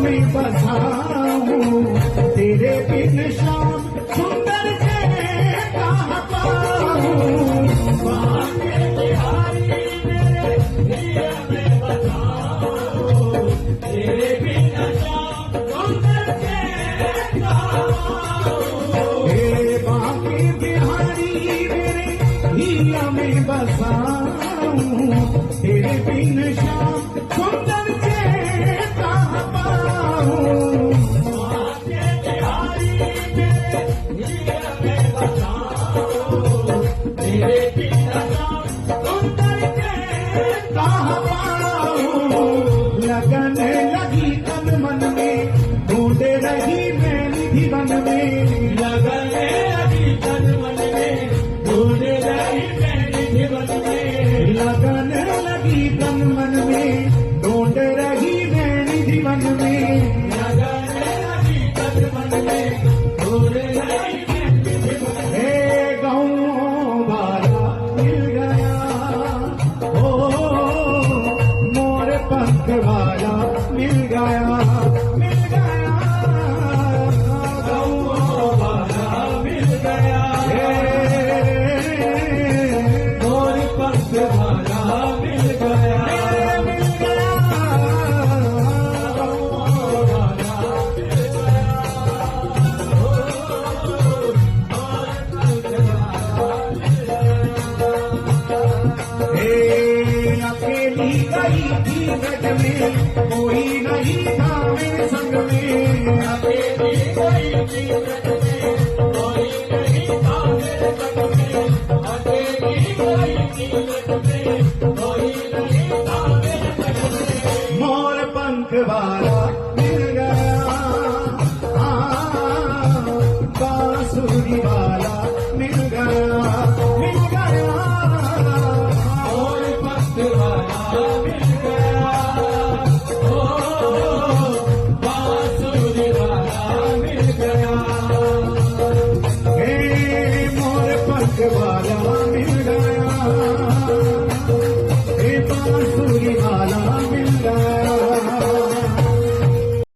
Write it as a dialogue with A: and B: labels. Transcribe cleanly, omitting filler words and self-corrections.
A: में बसा हूँ, तेरे बिन शाम सुंदर से कहाँ पाऊँ। बाके बिहारी मेरे दिया में बसा हूँ, तेरे बिन शाम सुंदर से कहाँ पाऊँ। हे बाके बिहारी मेरे दिया में बसा हूँ, तेरे बिन शाम सुंदर से कहाँ पाऊँ। बाके बिहारी मेरे दिया में बसा हूँ, तेरे बिन शाम सुंदर से कहाँ पाऊँ। लगन लगी तन मन में, ढूंढे रही मैं निधि वन में। लगन लगी तन मन में, ढूंढे रही मैं निधि वन में। लगन लगी तन मन में, ढूंढ रही मैं निधि वन में। लगन लगी तन मन में, ढूंढ रही मैं निधि वन में। हे गाँव वाला मिल गया, ओ मोर पंख वाला मिल गया, मिल गया। गाँव वाला मिल गया, मोर पंख वाला मिल गया, मिल गया। अकेली गई थी ब्रज में, कोई नहीं था मेरे संग में। अकेली गई थी ब्रज में, कोई नहीं था मेरे संग में। अकेली गई थी ब्रज में, कोई नहीं था मेरे संग में। मोर पंख वाला मिल गया, बांसुरी वाला मिल गया, मिल गया। मोर पंख वाला मिल गया, ओ बांसुरी वाला मिल गया। हे मोर पंख वाला मिल